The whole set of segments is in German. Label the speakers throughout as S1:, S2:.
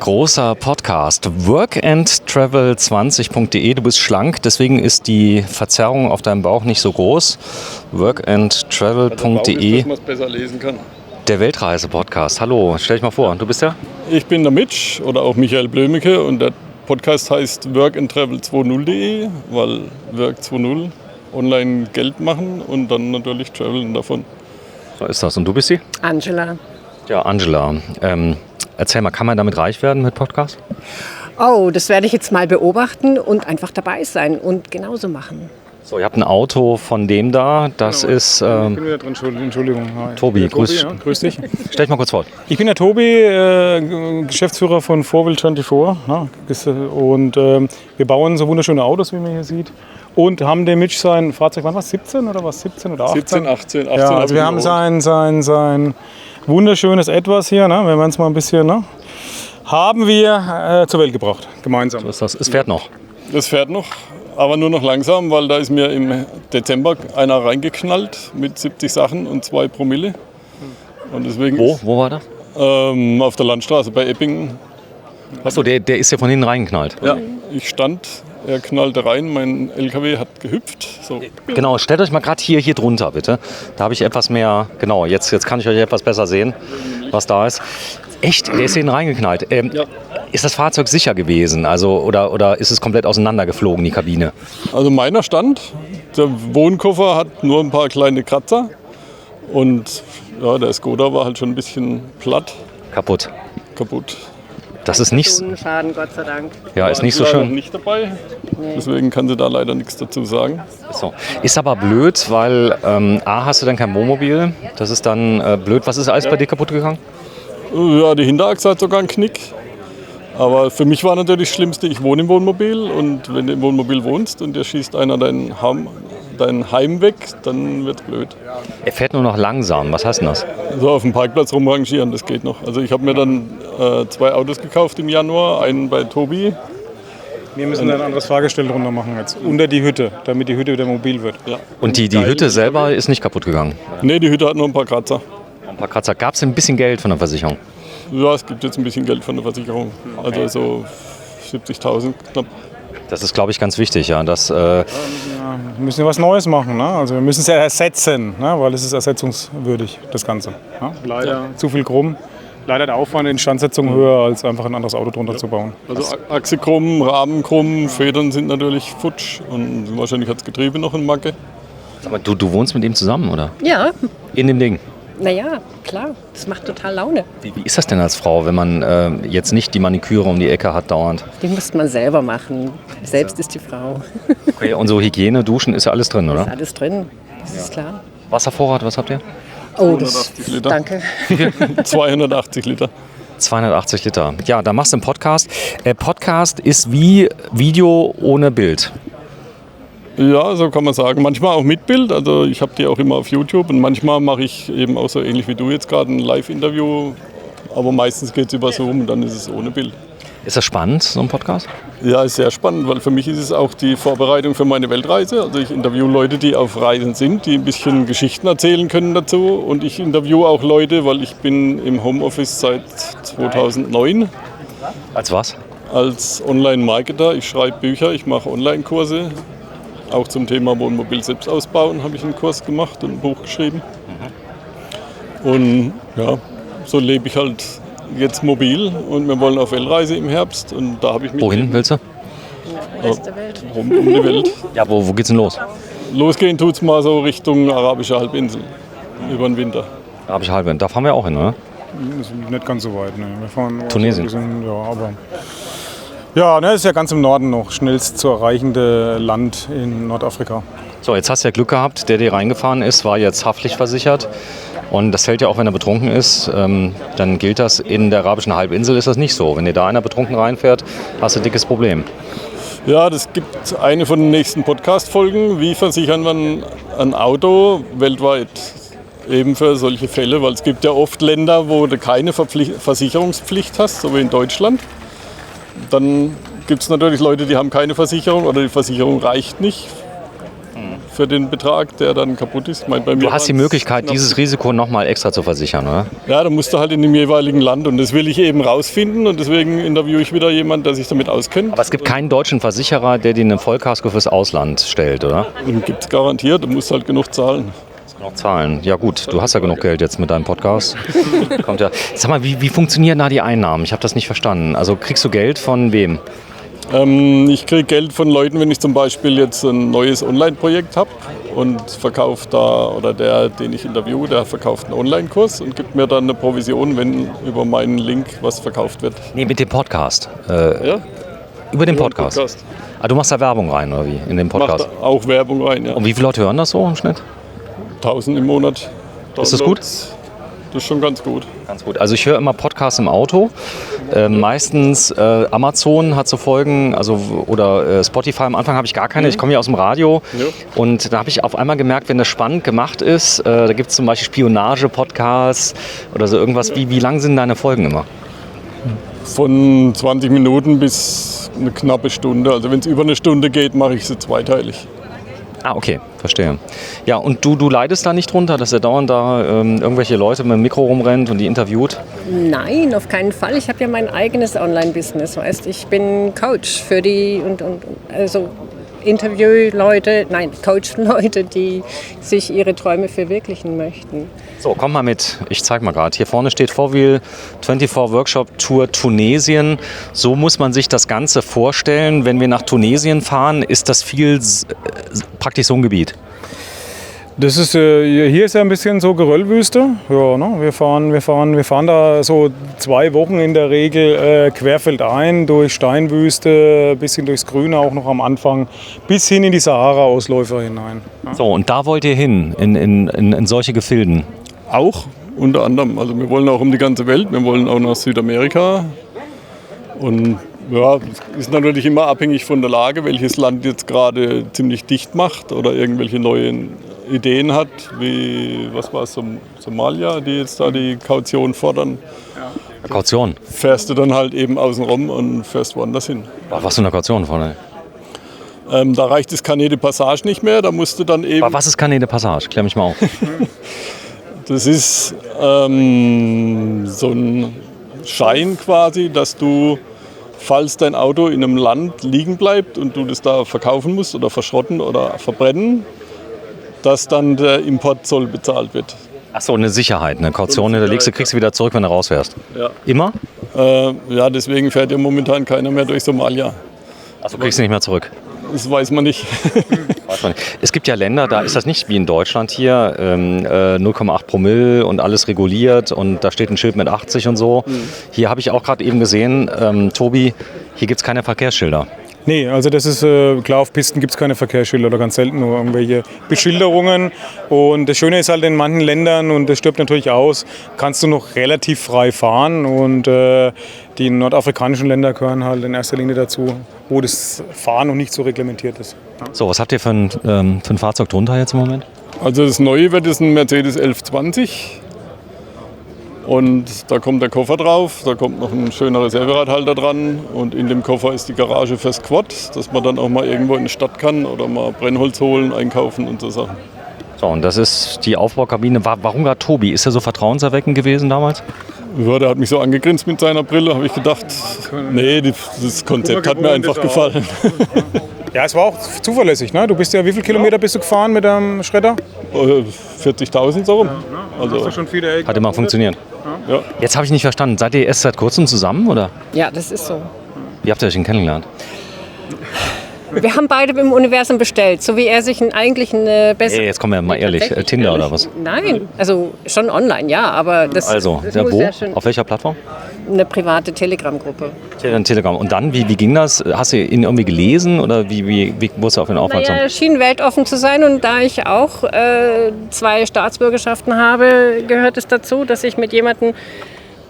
S1: Großer Podcast. workandtravel20.de. Du bist schlank, deswegen ist die Verzerrung auf deinem Bauch nicht so groß. workandtravel.de.
S2: Dass man es besser lesen kann.
S1: Der Weltreise-Podcast. Hallo, stell dich mal vor. Du bist der?
S2: Ich bin der Mitch oder auch Michael Blömecke und der Podcast heißt workandtravel20.de, weil Work 2.0 online Geld machen und dann natürlich traveln davon.
S1: So ist das. Und du bist sie?
S3: Angela.
S1: Ja, Angela. Erzähl mal, kann man damit reich werden mit Podcast?
S3: Oh, das werde ich jetzt mal beobachten und einfach dabei sein und genauso machen.
S1: So, ihr habt ein Auto von dem da, das
S4: Genau.
S1: ist
S4: Ich bin wieder drin, Entschuldigung. Hi.
S1: Tobi.
S4: Grüß dich.
S1: Stell dich mal kurz vor.
S4: Ich bin der Tobi, Geschäftsführer von 4Wheel24. Ja, und wir bauen so wunderschöne Autos, wie man hier sieht. Und haben dem Mitch sein Fahrzeug, wann war es, 17 oder was? 17 oder 18?
S2: 18.
S4: Ja, also wir haben sein wunderschönes Etwas hier, ne? Wenn wir es mal ein bisschen, ne? Haben wir zur Welt gebracht, gemeinsam.
S1: So ist das. Es fährt noch.
S2: Das fährt noch, aber nur noch langsam, weil da ist mir im Dezember einer reingeknallt mit 70 Sachen und 2 Promille. Und deswegen
S1: Wo war das?
S2: auf der Landstraße bei Eppingen.
S1: Achso, der ist ja von hinten reingeknallt.
S2: Ja, ich stand, er knallte rein, mein LKW hat gehüpft. So.
S1: Genau, stellt euch mal gerade hier drunter, bitte. Da habe ich etwas mehr, genau, jetzt kann ich euch etwas besser sehen, was da ist. Echt, der ist hinten reingeknallt.
S2: Ja.
S1: Ist das Fahrzeug sicher gewesen? Also, oder ist es komplett auseinandergeflogen, die Kabine?
S2: Also meiner stand, der Wohnkoffer hat nur ein paar kleine Kratzer und ja, der Skoda war halt schon ein bisschen platt,
S1: Kaputt.
S2: kaputt.
S1: Das ist nicht,
S3: Schaden, Gott sei Dank.
S1: ja, ist nicht so
S2: War noch
S1: schön.
S2: nicht dabei, deswegen kann sie da leider nichts dazu sagen.
S1: So. Ist aber blöd, weil A, hast du dann kein Wohnmobil. Das ist dann blöd. Was ist alles bei dir kaputt gegangen?
S2: Ja, die Hinterachse hat sogar einen Knick. Aber für mich war natürlich das Schlimmste, ich wohne im Wohnmobil und wenn du im Wohnmobil wohnst und dir schießt einer dein Heim weg, dann wird's blöd.
S1: Er fährt nur noch langsam. Was heißt denn das?
S2: So auf dem Parkplatz rumrangieren, das geht noch. Also ich habe mir dann 2 Autos gekauft im Januar, einen bei Tobi.
S4: Wir müssen ein anderes Fahrgestell drunter machen jetzt, unter die Hütte, damit die Hütte wieder mobil wird.
S2: Ja.
S1: Und die Hütte selber ist nicht kaputt gegangen.
S2: Nee, die Hütte hat nur ein paar Kratzer.
S1: Ein paar Kratzer. Gab es ein bisschen Geld von der Versicherung?
S2: Ja, es gibt jetzt ein bisschen Geld von der Versicherung. Also so 70.000 knapp.
S1: Das ist, glaube ich, ganz wichtig, ja. Das,
S4: Wir müssen ja was Neues machen, ne? Also wir müssen es ja ersetzen, ne? Weil es ist ersetzungswürdig, das Ganze. Ne? Leider zu viel krumm. Leider der Aufwand in Instandsetzung höher, als einfach ein anderes Auto drunter zu bauen.
S2: Also Achse krumm, Rahmen krumm, Federn sind natürlich futsch und wahrscheinlich hat das Getriebe noch in Macke.
S1: aber du wohnst mit ihm zusammen, oder?
S3: Ja,
S1: In dem Ding.
S3: naja, klar, das macht total Laune.
S1: Wie ist das denn als Frau, wenn man jetzt nicht die Maniküre um die Ecke hat dauernd?
S3: Die muss man selber machen. Selbst ist die Frau.
S1: Okay, und so Hygiene, Duschen ist ja alles drin,
S3: Ist
S1: oder?
S3: alles drin, das ist klar.
S1: Wasservorrat, was habt ihr?
S3: Oh, das,
S2: 280 Liter.
S3: danke.
S2: 280 Liter.
S1: 280 Liter. Ja, da machst du einen Podcast. Podcast ist wie Video ohne Bild.
S2: Ja, so kann man sagen. Manchmal auch mit Bild. Also ich habe die auch immer auf YouTube und manchmal mache ich eben auch so ähnlich wie du jetzt gerade ein Live-Interview. Aber meistens geht es über Zoom und dann ist es ohne Bild.
S1: Ist das spannend, so ein Podcast?
S2: Ja, ist sehr spannend, weil für mich ist es auch die Vorbereitung für meine Weltreise. Also ich interviewe Leute, die auf Reisen sind, die ein bisschen Geschichten erzählen können dazu. Und ich interviewe auch Leute, weil ich bin im Homeoffice seit 2009
S1: Als was?
S2: als Online-Marketer. Ich schreibe Bücher, ich mache Online-Kurse. Auch zum Thema Wohnmobil selbst ausbauen habe ich einen Kurs gemacht und ein Buch geschrieben. Und ja, so lebe ich halt jetzt mobil und wir wollen auf Weltreise im Herbst und da habe ich mich
S1: Wohin willst du?
S3: Rest der Welt.
S2: rum um die Welt.
S1: Ja, wo geht's denn los?
S2: Losgehen tut's mal so Richtung arabische Halbinsel über den Winter.
S1: Arabische Halbinsel. Da fahren wir auch hin, oder?
S4: Das ist nicht ganz so weit. Ne? Wir fahren
S1: Tunesien.
S4: So ein bisschen, ja, aber ja, ne, das ist ja ganz im Norden noch. Schnellst zu erreichende Land in Nordafrika.
S1: So, jetzt hast du ja Glück gehabt. Der reingefahren ist, war jetzt haftpflichtversichert. Und das fällt ja auch, wenn er betrunken ist. Dann gilt das. In der arabischen Halbinsel ist das nicht so. Wenn dir da einer betrunken reinfährt, hast du ein dickes Problem.
S2: Ja, das gibt eine von den nächsten Podcast-Folgen. Wie versichern man ein Auto weltweit? Eben für solche Fälle, weil es gibt ja oft Länder, wo du keine Versicherungspflicht hast, so wie in Deutschland. Dann gibt es natürlich Leute, die haben keine Versicherung oder die Versicherung reicht nicht für den Betrag, der dann kaputt ist. Ich meine, bei mir
S1: Du hast die
S2: waren's
S1: Möglichkeit,
S2: knapp-
S1: dieses Risiko nochmal extra zu versichern, oder?
S2: Ja, da musst du halt in dem jeweiligen Land und das will ich eben rausfinden und deswegen interviewe ich wieder jemanden, der sich damit auskennt.
S1: Aber es gibt keinen deutschen Versicherer, der dir eine Vollkasko fürs Ausland stellt, oder?
S2: Und gibt es garantiert, du musst halt genug zahlen.
S1: Noch zahlen. Ja gut, du hast ja genug Geld jetzt mit deinem Podcast. Kommt ja. Sag mal, wie funktionieren da die Einnahmen? Ich habe das nicht verstanden. Also kriegst du Geld von wem?
S2: Ich kriege Geld von Leuten, wenn ich zum Beispiel jetzt ein neues Online-Projekt habe und verkaufe da, oder der, den ich interviewe, der verkauft einen Online-Kurs und gibt mir dann eine Provision, wenn über meinen Link was verkauft wird.
S1: Nee, mit dem Podcast.
S2: Ja?
S1: Über den Podcast. Ah, du machst da Werbung rein, oder wie? In den Podcast.
S2: Macht auch Werbung rein, ja.
S1: Und wie viele Leute hören das so im Schnitt?
S2: 1000 im Monat.
S1: Ist das gut?
S2: Das ist schon ganz gut.
S1: Ganz gut. Also ich höre immer Podcasts im Auto. Meistens Amazon hat so Folgen, also oder Spotify. Am Anfang habe ich gar keine. Ich komme ja aus dem Radio.
S2: Ja.
S1: Und da habe ich auf einmal gemerkt, wenn das spannend gemacht ist, da gibt es zum Beispiel Spionage-Podcasts oder so irgendwas. Wie lang sind deine Folgen immer?
S2: Von 20 Minuten bis eine knappe Stunde. Also wenn es über eine Stunde geht, mache ich sie zweiteilig.
S1: Ah, okay, verstehe. Ja, und du leidest da nicht drunter, dass er dauernd da irgendwelche Leute mit dem Mikro rumrennt und die interviewt?
S3: Nein, auf keinen Fall. Ich habe ja mein eigenes Online-Business, weißt. Ich bin Coach für die also Interviewleute, nein, Coach-Leute, die sich ihre Träume verwirklichen möchten.
S1: So, komm mal mit. Ich zeig mal gerade. Hier vorne steht 4Wheel 24 Workshop Tour Tunesien. So muss man sich das Ganze vorstellen. Wenn wir nach Tunesien fahren, ist das praktisch so ein Gebiet.
S4: Das ist, hier ist ja ein bisschen so Geröllwüste. Ja, ne? wir fahren da so 2 Wochen in der Regel querfeldein durch Steinwüste, ein bisschen durchs Grüne auch noch am Anfang, bis hin in die Sahara-Ausläufer hinein. Ja.
S1: So, und da wollt ihr hin, in solche Gefilden?
S2: Auch unter anderem. Also wir wollen auch um die ganze Welt. Wir wollen auch nach Südamerika. Und ja, es ist natürlich immer abhängig von der Lage, welches Land jetzt gerade ziemlich dicht macht oder irgendwelche neuen Ideen hat, wie, was war es, Somalia, die jetzt da die Kaution fordern.
S1: Kaution?
S2: Fährst du dann halt eben außen rum und fährst woanders hin.
S1: Was für eine Kaution vorne?
S2: Da reicht das Carnet de Passage nicht mehr, da musst du dann eben...
S1: Was ist Carnet de Passage? Klär mich mal auf.
S2: Das ist so ein Schein quasi, dass du, falls dein Auto in einem Land liegen bleibt und du das da verkaufen musst oder verschrotten oder verbrennen, dass dann der Importzoll bezahlt wird.
S1: Ach so, eine Sicherheit, eine Kaution hinterlegst du, kriegst du wieder zurück, wenn du rausfährst.
S2: Ja.
S1: Immer?
S2: Ja, deswegen fährt ja momentan keiner mehr durch Somalia.
S1: Also kriegst du nicht mehr zurück.
S2: Das weiß man nicht.
S1: Es gibt ja Länder, da ist das nicht wie in Deutschland hier, 0,8 Promille und alles reguliert und da steht ein Schild mit 80 und so. Hier habe ich auch gerade eben gesehen, Tobi, hier gibt es keine Verkehrsschilder.
S4: Nee, also das ist klar, auf Pisten gibt es keine Verkehrsschilder oder ganz selten nur irgendwelche Beschilderungen. Und das Schöne ist halt in manchen Ländern, und das stirbt natürlich aus, kannst du noch relativ frei fahren. Und die nordafrikanischen Länder gehören halt in erster Linie dazu, wo das Fahren noch nicht so reglementiert ist.
S1: So, was habt ihr für ein Fahrzeug drunter jetzt im Moment?
S2: Also das Neue wird es ein Mercedes 1120. Und da kommt der Koffer drauf, da kommt noch ein schöner Reserveradhalter dran und in dem Koffer ist die Garage fürs Quad, dass man dann auch mal irgendwo in die Stadt kann oder mal Brennholz holen, einkaufen und so Sachen.
S1: So, und das ist die Aufbaukabine. Warum gerade Tobi? Ist er so vertrauenserweckend gewesen damals?
S2: Ja, der hat mich so angegrinst mit seiner Brille, habe ich gedacht, nee, das Konzept hat mir einfach gefallen.
S4: Ja, es war auch zuverlässig, ne? Du bist ja, wie viele Kilometer bist du gefahren mit dem Schredder?
S2: 40.000 so rum. Also,
S1: Hat immer funktioniert.
S2: ja.
S1: Jetzt habe ich nicht verstanden. Seid ihr erst seit kurzem zusammen, oder?
S3: Ja, das ist so.
S1: Wie habt ihr euch denn kennengelernt?
S3: Wir haben beide im Universum bestellt, so wie er sich eigentlich eine bessere...
S1: Ey, jetzt kommen wir mal ehrlich. Tinder oder was?
S3: Nein, also schon online, ja, aber das,
S1: Also,
S3: das
S1: ja,
S3: muss
S1: wo?
S3: ja schon
S1: Auf welcher Plattform?
S3: eine private Telegram-Gruppe.
S1: Telegram. Und dann, wie ging das? Hast du ihn irgendwie gelesen oder wie wurdest du auf ihn aufmerksam?
S3: Naja, er schien weltoffen zu sein und da ich auch 2 Staatsbürgerschaften habe, gehört es dazu, dass ich mit jemandem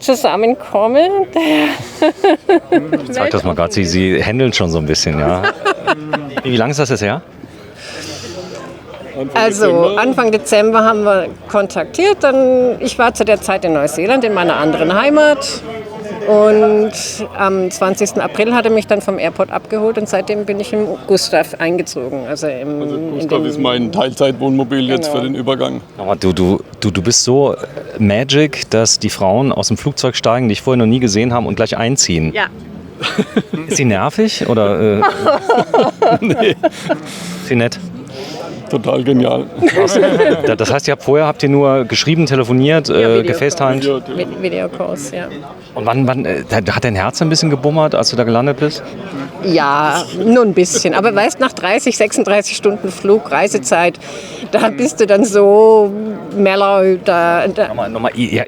S3: zusammenkomme, der...
S1: Zeig das mal gerade. Sie handeln schon so ein bisschen, ja. Wie lange ist das jetzt her?
S3: Anfang Dezember haben wir kontaktiert. Ich war zu der Zeit in Neuseeland, in meiner anderen Heimat. Und am 20. April hat er mich dann vom Airport abgeholt und seitdem bin ich im Gustav eingezogen. Also
S2: Gustav ist mein Teilzeitwohnmobil jetzt
S3: Genau.
S2: für den Übergang.
S1: Aber du bist so magic, dass die Frauen aus dem Flugzeug steigen, die ich vorher noch nie gesehen haben und gleich einziehen.
S3: Ja.
S1: Ist sie nervig oder
S2: Nee,
S1: ist sie nett?
S2: total genial.
S1: Das heißt, vorher habt ihr nur geschrieben, telefoniert,
S3: Videocall.
S1: gefacetimed.
S3: Videocalls, ja.
S1: Und wann hat dein Herz ein bisschen gebummert, als du da gelandet bist?
S3: Ja, nur ein bisschen. Aber weißt, nach 30, 36 Stunden Flug, Reisezeit, da bist du dann so mellow.
S1: Nochmal, ihr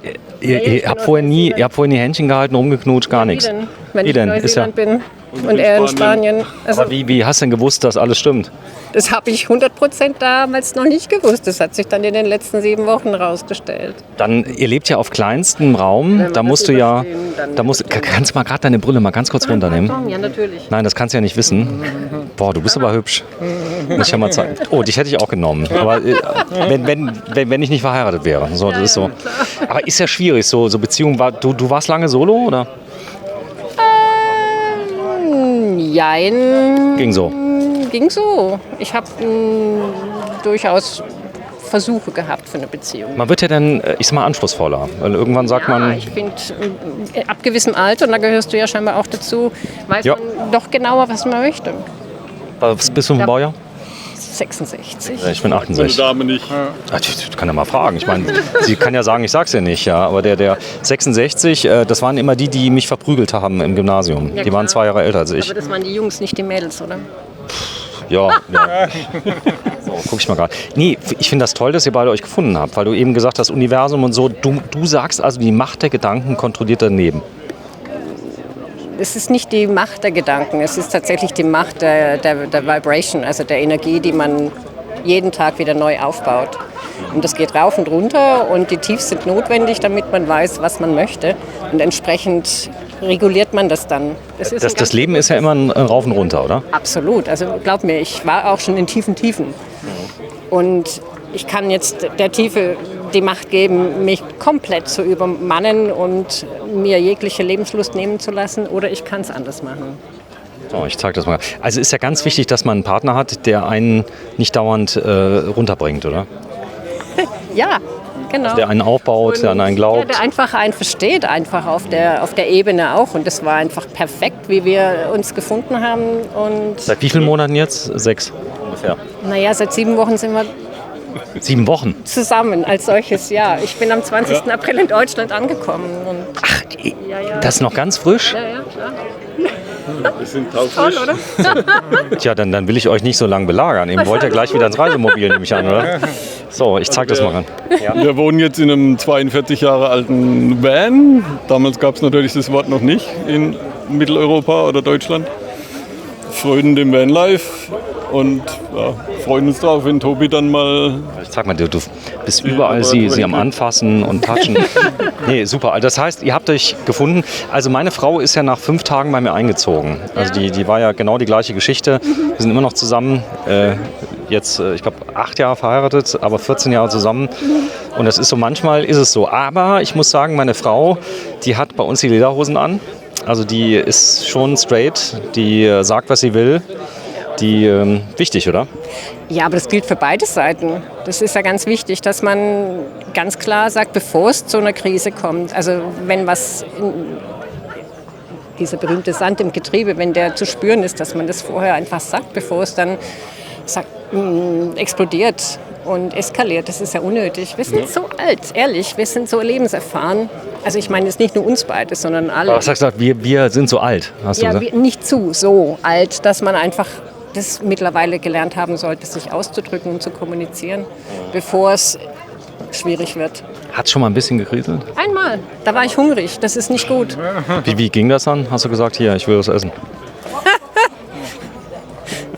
S1: habt vorher nie Händchen gehalten, rumgeknutscht, gar nichts.
S3: Wenn
S1: Wie
S3: ich
S1: denn?
S3: in
S1: Ist ja,
S3: Neuseeland bin und er in Spanien. Also,
S1: aber wie hast du denn gewusst, dass alles stimmt?
S3: das habe ich 100% damals noch nicht gewusst. Das hat sich dann in den letzten 7 Wochen rausgestellt.
S1: Dann, ihr lebt ja auf kleinstem Raum,
S3: Wenn wir
S1: da
S3: das
S1: musst du ja,
S3: überstehen, dann-
S1: kannst du mal gerade deine Brille mal ganz kurz runternehmen?
S3: Ja, natürlich.
S1: Nein, das kannst du ja nicht wissen. Boah, du bist aber hübsch. Muss ich ja mal zeigen. Oh, dich hätte ich auch genommen. Aber wenn ich nicht verheiratet wäre. So, das ist so. Aber ist ja schwierig, so Beziehungen. Du warst lange solo oder?
S3: Jein.
S1: Ging so.
S3: Ging so. Ich habe durchaus Versuche gehabt für eine Beziehung.
S1: Man wird ja dann, ich sag mal, anspruchsvoller. Weil irgendwann sagt
S3: Ja,
S1: man,
S3: ich finde, ab gewissem Alter, und da gehörst du ja scheinbar auch dazu, weiß
S1: Ja.
S3: man doch genauer, was man möchte.
S1: was bist du im Baujahr?
S3: 66.
S1: Ich bin
S2: So eine
S1: 68.
S2: Dame nicht.
S1: Ich kann ja mal fragen. Ich meine, sie kann ja sagen, ich sag's ja nicht. Ja. Aber der 66, das waren immer die mich verprügelt haben im Gymnasium.
S3: Ja,
S1: Die waren
S3: klar.
S1: 2 Jahre älter als ich.
S3: Aber das waren die Jungs, nicht die Mädels, oder?
S1: Ja. So, guck ich mal gerade. Nee, ich finde das toll, dass ihr beide euch gefunden habt, weil du eben gesagt hast, Universum und so. Du sagst also, die Macht der Gedanken kontrolliert daneben.
S3: Es ist nicht die Macht der Gedanken, es ist tatsächlich die Macht der Vibration, also der Energie, die man jeden Tag wieder neu aufbaut. Und das geht rauf und runter und die Tiefs sind notwendig, damit man weiß, was man möchte. Und entsprechend reguliert man das dann.
S1: Das Leben ist ja immer ein Rauf und Runter, oder?
S3: Absolut. Also glaub mir, ich war auch schon in tiefen Tiefen. Und ich kann jetzt der Tiefe die Macht geben, mich komplett zu übermannen und mir jegliche Lebenslust nehmen zu lassen. Oder ich kann es anders machen.
S1: So, ich zeige das mal. Also ist ja ganz wichtig, dass man einen Partner hat, der einen nicht dauernd runterbringt, oder?
S3: Ja, genau.
S1: Der einen aufbaut, der an einen
S3: Ja,
S1: glaubt.
S3: der einfach einen versteht, einfach auf der Ebene auch. Und das war einfach perfekt, wie wir uns gefunden haben. Und
S1: Seit wie vielen Monaten jetzt? 6 ungefähr.
S3: naja, seit 7 Wochen sind wir
S1: 7 Wochen.
S3: zusammen als solches Jahr. Ich bin am 20. April in Deutschland angekommen. Und
S1: Ach,
S3: ja.
S1: das ist noch ganz frisch?
S3: Ja, klar.
S2: Wir sind
S3: Toll,
S2: taufrisch.
S3: oder?
S1: Tja, dann will ich euch nicht so lange belagern. Ihr wollt ja gleich wieder ins Reisemobil, nehme ich an, oder? So, ich zeige das mal ran.
S2: Wir wohnen jetzt in einem 42 Jahre alten Van. Damals gab es natürlich das Wort noch nicht in Mitteleuropa oder Deutschland. Freunden dem Vanlife und ja, freuen uns drauf, wenn Tobi dann mal.
S1: Ich sag mal, du bist überall sie am Anfassen und Touchen. Nee, super. Also das heißt, ihr habt euch gefunden. Also meine Frau ist ja nach 5 Tagen bei mir eingezogen. Also die war ja genau die gleiche Geschichte. Wir sind immer noch zusammen. Jetzt, ich glaube, 8 Jahre verheiratet, aber 14 Jahre zusammen. Und das ist so, manchmal ist es so. Aber ich muss sagen, meine Frau, die hat bei uns die Lederhosen an. Also die ist schon straight, die sagt, was sie will. Wichtig, oder?
S3: Ja, aber das gilt für beide Seiten. Das ist ja ganz wichtig, dass man ganz klar sagt, bevor es zu einer Krise kommt, also wenn dieser berühmte Sand im Getriebe, wenn der zu spüren ist, dass man das vorher einfach sagt, bevor es dann explodiert und eskaliert. Das ist ja unnötig. Wir sind so alt, ehrlich, wir sind so lebenserfahren. Also ich meine jetzt nicht nur uns beide, sondern alle.
S1: Aber was sagst du, wir sind so alt, hast du
S3: Ja,
S1: gesagt?
S3: nicht so alt, dass man einfach das mittlerweile gelernt haben sollte, sich auszudrücken und zu kommunizieren, bevor es schwierig wird.
S1: Hat schon mal ein bisschen gekriselt?
S3: Einmal, da war ich hungrig, das ist nicht gut.
S1: Wie ging das dann? Hast du gesagt, hier, ich will was essen?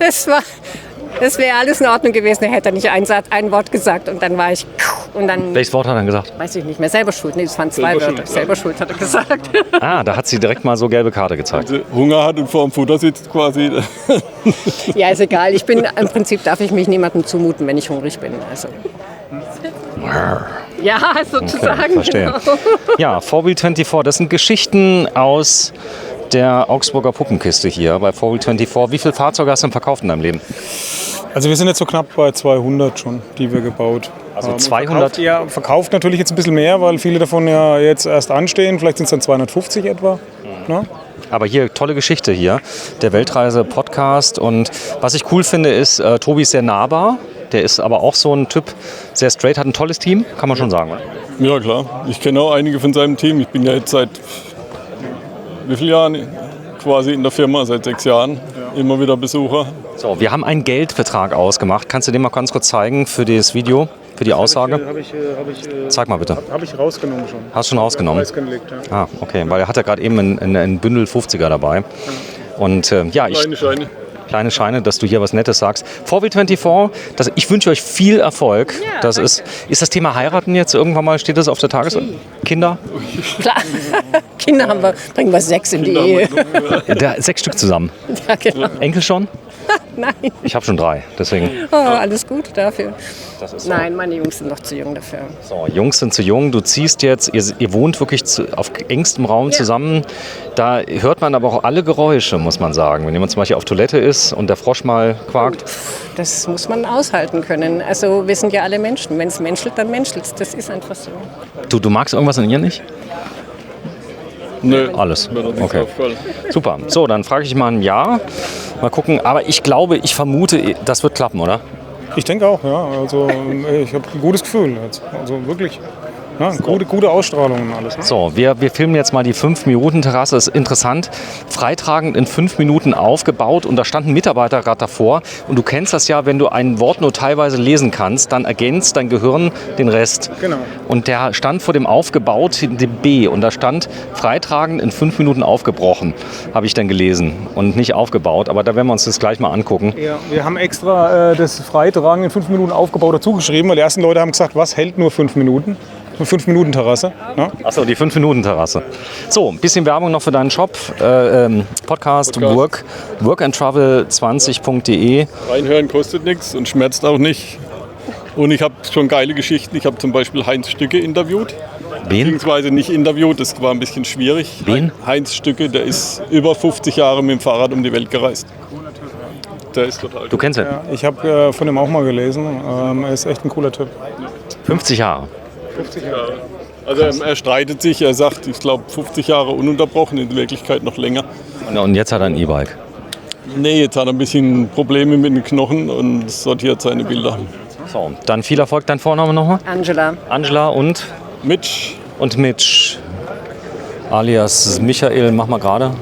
S3: Das wäre alles in Ordnung gewesen, er hätte nicht ein Wort gesagt und dann war ich und dann,
S1: Welches Wort hat er dann gesagt?
S3: weiß ich nicht mehr, selber schuld. Nee, das waren 2
S2: Selber
S3: Wörter.
S2: schuld.
S3: Selber schuld, hat er gesagt.
S1: Ah, da hat sie direkt mal so gelbe Karte gezeigt.
S2: Hunger hat und vor dem Futter sitzt quasi.
S3: Ja, ist egal. Im Prinzip darf ich mich niemandem zumuten, wenn ich hungrig bin. Also. Ja, sozusagen.
S1: Okay, verstehe.
S3: Genau.
S1: Ja, 4Wheel24, das sind Geschichten aus der Augsburger Puppenkiste hier bei 4Wheel24. Wie viele Fahrzeuge hast du denn verkauft in deinem Leben?
S4: Also wir sind jetzt so knapp bei 200 schon, die wir gebaut
S1: Also
S4: haben.
S1: 200?
S4: Verkauft natürlich jetzt ein bisschen mehr, weil viele davon ja jetzt erst anstehen. Vielleicht sind es dann 250 etwa. Ne?
S1: Aber hier, tolle Geschichte hier, der Weltreise-Podcast. Und was ich cool finde, ist, Tobi ist sehr nahbar. Der ist aber auch so ein Typ, sehr straight, hat ein tolles Team, kann man schon sagen. Oder?
S2: Ja, klar. Ich kenne auch einige von seinem Team. Ich bin ja jetzt seit wie vielen Jahren quasi in der Firma? Seit 6 Jahren. Immer wieder Besucher.
S1: So, wir haben einen Geldbetrag ausgemacht. Kannst du den mal ganz kurz zeigen für das Video, für die Aussage? Zeig mal bitte.
S4: Habe ich rausgenommen schon.
S1: Hast du schon rausgenommen?
S4: Gelegt, ja.
S1: Ah, okay, weil er hat ja gerade eben ein Bündel 50er dabei. Und ja,
S2: Kleine Scheine.
S1: kleine Scheine, dass du hier was Nettes sagst. 4Wheel24, ich wünsche euch viel Erfolg.
S3: Ja,
S1: Das ist das Thema heiraten jetzt irgendwann mal, steht das auf der Tagesordnung? Kinder?
S3: Klar. Kinder bringen wir 6 in die Ehe.
S1: 6 Stück zusammen.
S3: Ja, genau.
S1: Enkel schon?
S3: Nein.
S1: Ich habe schon 3, deswegen.
S3: Oh, alles gut dafür.
S1: Das ist so.
S3: Nein, meine Jungs sind noch zu jung dafür.
S1: So, Jungs sind zu jung, du ziehst jetzt, ihr wohnt wirklich auf engstem Raum zusammen. Da hört man aber auch alle Geräusche, muss man sagen. Wenn jemand zum Beispiel auf Toilette ist und der Frosch mal quakt.
S3: Das muss man aushalten können. Also wir sind ja alle Menschen. Wenn es menschelt, dann menschelt es. Das ist einfach so.
S1: Du magst irgendwas an ihr nicht?
S2: Nö.
S1: Alles.
S2: Mir hat nichts
S1: Okay.
S2: aufgefallen.
S1: Super. So, dann frage ich mal ein Ja. Mal gucken. Aber ich vermute, das wird klappen, oder?
S4: Ich denke auch, ja. Also ich habe ein gutes Gefühl jetzt. Also wirklich. Ja, gute Ausstrahlung und alles. Ne?
S1: So, wir filmen jetzt mal die 5-Minuten-Terrasse. Das ist interessant. Freitragend in 5 Minuten aufgebaut und da stand ein Mitarbeiter gerade davor. Und du kennst das ja, wenn du ein Wort nur teilweise lesen kannst, dann ergänzt dein Gehirn den Rest.
S4: Genau.
S1: Und der stand vor dem aufgebaut, dem B. Und da stand freitragend in 5 Minuten aufgebrochen, habe ich dann gelesen. Und nicht aufgebaut. Aber da werden wir uns das gleich mal angucken.
S4: Ja, wir haben extra das Freitragen in 5 Minuten aufgebaut dazu geschrieben, weil die ersten Leute haben gesagt, was hält nur 5 Minuten? Eine 5-Minuten-Terrasse. Ne?
S1: Achso, die 5-Minuten-Terrasse. So, ein bisschen Werbung noch für deinen Shop. Podcast. workandtravel20.de.
S2: Reinhören kostet nichts und schmerzt auch nicht. Und ich habe schon geile Geschichten. Ich habe zum Beispiel Heinz Stücke interviewt.
S1: Wen?
S2: Beziehungsweise nicht interviewt, das war ein bisschen schwierig.
S1: Wen?
S2: Heinz Stücke, der ist über 50 Jahre mit dem Fahrrad um die Welt gereist. Der ist total
S1: Du kennst ihn?
S4: Ja, ich habe von dem auch mal gelesen. Er ist echt ein cooler Typ.
S1: 50 Jahre.
S4: 50 Jahre.
S2: Also er streitet sich, er sagt, ich glaube 50 Jahre ununterbrochen, in Wirklichkeit noch länger.
S1: Und jetzt hat er ein E-Bike.
S2: Nee, jetzt hat er ein bisschen Probleme mit den Knochen und sortiert seine Bilder.
S1: So, dann viel Erfolg. Dein Vorname nochmal?
S3: Angela.
S1: Angela und
S2: Mitch,
S1: Mitch. Alias Michael, mach mal gerade.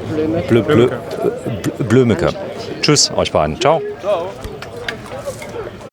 S1: Blömecke. Tschüss, euch beiden. Ciao.
S2: Ciao.